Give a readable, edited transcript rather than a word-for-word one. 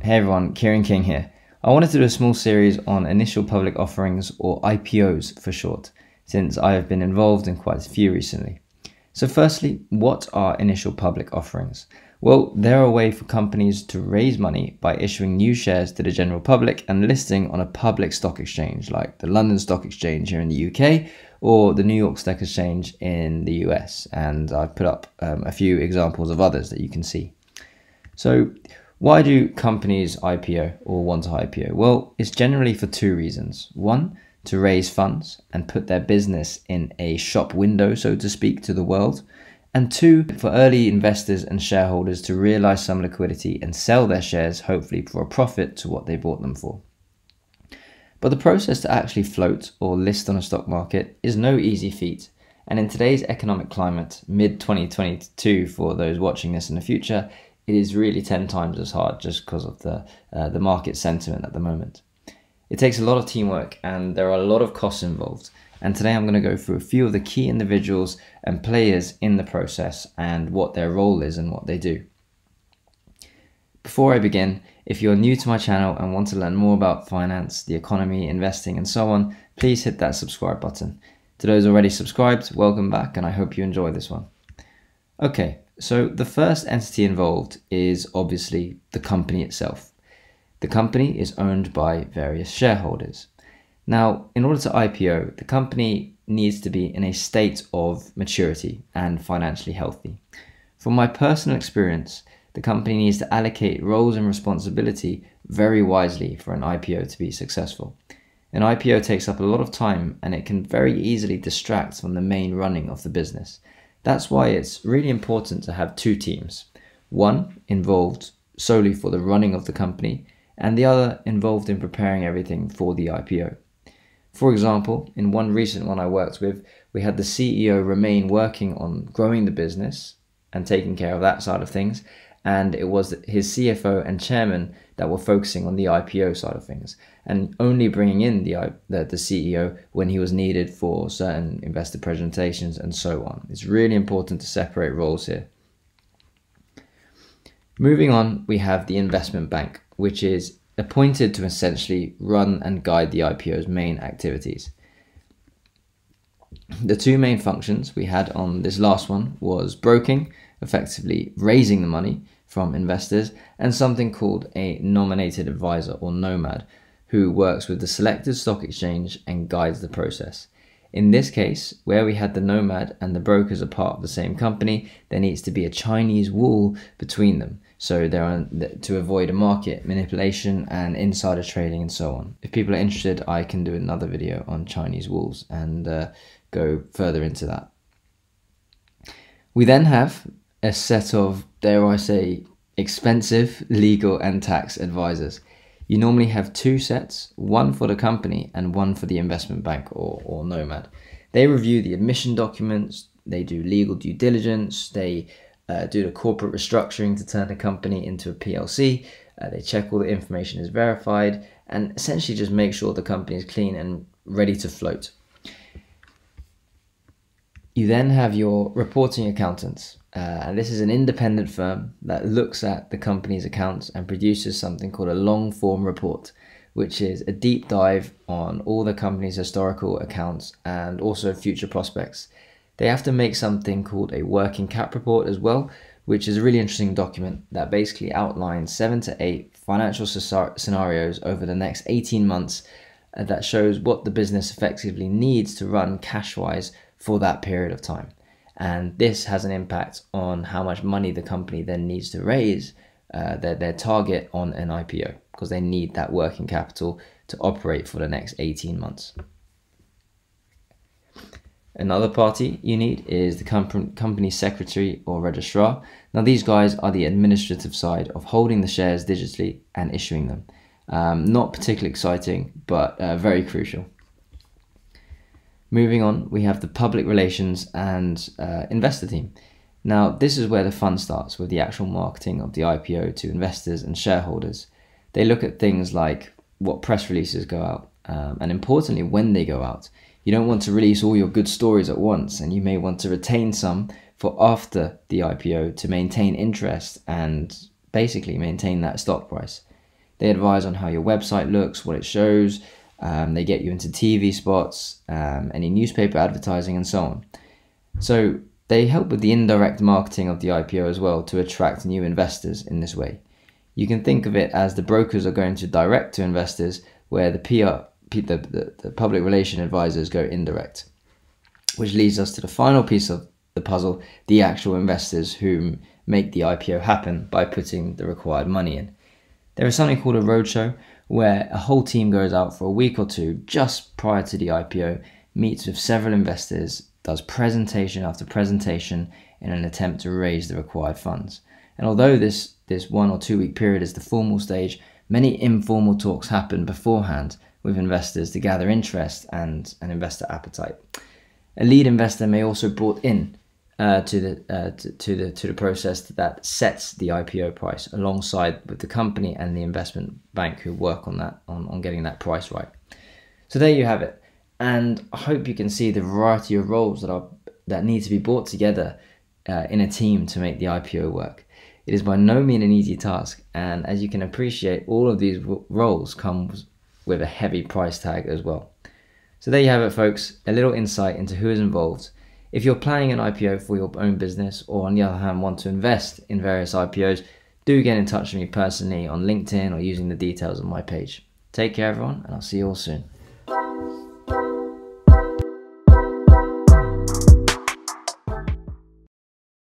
Hey everyone, Kieran King here. I wanted to do a small series on initial public offerings, or IPOs for short, since I have been involved in quite a few recently. So firstly, what are initial public offerings? Well, they're a way for companies to raise money by issuing new shares to the general public and listing on a public stock exchange like the London Stock Exchange here in the UK or the New York Stock Exchange in the US. And I've put up a few examples of others that you can see. So why do companies IPO or want to IPO? Well, it's generally for two reasons. One, to raise funds and put their business in a shop window, so to speak, to the world. And two, for early investors and shareholders to realize some liquidity and sell their shares, hopefully for a profit to what they bought them for. But the process to actually float or list on a stock market is no easy feat. And in today's economic climate, mid-2022 for those watching this in the future, it is really 10 times as hard just because of the market sentiment at the moment. It takes a lot of teamwork and there are a lot of costs involved. And today I'm going to go through a few of the key individuals and players in the process and what their role is and what they do. Before I begin, if you're new to my channel and want to learn more about finance, the economy, investing and so on, please hit that subscribe button. To those already subscribed, welcome back and I hope you enjoy this one. Okay. So the first entity involved is obviously the company itself. The company is owned by various shareholders. Now, in order to IPO, the company needs to be in a state of maturity and financially healthy. From my personal experience, the company needs to allocate roles and responsibility very wisely for an IPO to be successful. An IPO takes up a lot of time and it can very easily distract from the main running of the business. That's why it's really important to have two teams, one involved solely for the running of the company and the other involved in preparing everything for the IPO. For example, in one recent one I worked with, we had the CEO remain working on growing the business and taking care of that side of things, and it was his CFO and chairman that were focusing on the IPO side of things and only bringing in the CEO when he was needed for certain investor presentations and so on. It's really important to separate roles here. Moving on, we have the investment bank, which is appointed to essentially run and guide the IPO's main activities. The two main functions we had on this last one was broking, effectively raising the money from investors, and something called a nominated advisor or nomad, who works with the selected stock exchange and guides the process. In this case, where we had the nomad and the brokers are part of the same company, there needs to be a Chinese wall between them, so to avoid a market manipulation and insider trading and so on. If people are interested, I can do another video on Chinese walls and go further into that. We then have a set of, dare I say, expensive legal and tax advisors. You normally have two sets, one for the company and one for the investment bank or nomad. They review the admission documents, they do legal due diligence, they do the corporate restructuring to turn the company into a PLC, they check all the information is verified and essentially just make sure the company is clean and ready to float. You then have your reporting accountants, and this is an independent firm that looks at the company's accounts and produces something called a long form report, which is a deep dive on all the company's historical accounts and also future prospects. They have to make something called a working cap report as well, which is a really interesting document that basically outlines 7 to 8 financial scenarios over the next 18 months that shows what the business effectively needs to run cash-wise for that period of time. And this has an impact on how much money the company then needs to raise, their target on an IPO, because they need that working capital to operate for the next 18 months. Another party you need is the company secretary or registrar. Now these guys are the administrative side of holding the shares digitally and issuing them. Not particularly exciting, but very crucial. Moving on, we have the public relations and investor team. Now, this is where the fun starts with the actual marketing of the IPO to investors and shareholders. They look at things like what press releases go out, and importantly, when they go out. You don't want to release all your good stories at once, and you may want to retain some for after the IPO to maintain interest and basically maintain that stock price. They advise on how your website looks, what it shows. They get you into TV spots, any newspaper advertising, and so on. So they help with the indirect marketing of the IPO as well to attract new investors in this way. You can think of it as the brokers are going to direct to investors, where the the public relation advisors go indirect. Which leads us to the final piece of the puzzle, the actual investors who make the IPO happen by putting the required money in. There is something called a roadshow, where a whole team goes out for a week or two just prior to the IPO, meets with several investors, does presentation after presentation in an attempt to raise the required funds. And although this 1 or 2 week period is the formal stage, many informal talks happen beforehand with investors to gather interest and an investor appetite. A lead investor may also be brought in to the process that sets the IPO price, alongside with the company and the investment bank who work on that, on getting that price right. So there you have it, and I hope you can see the variety of roles that need to be brought together in a team to make the IPO work. It is by no means an easy task, and as you can appreciate, all of these roles come with a heavy price tag as well. So there you have it, folks, a little insight into who is involved. If you're planning an IPO for your own business, or on the other hand want to invest in various IPOs, do get in touch with me personally on LinkedIn or using the details on my page. Take care, everyone, and I'll see you all soon.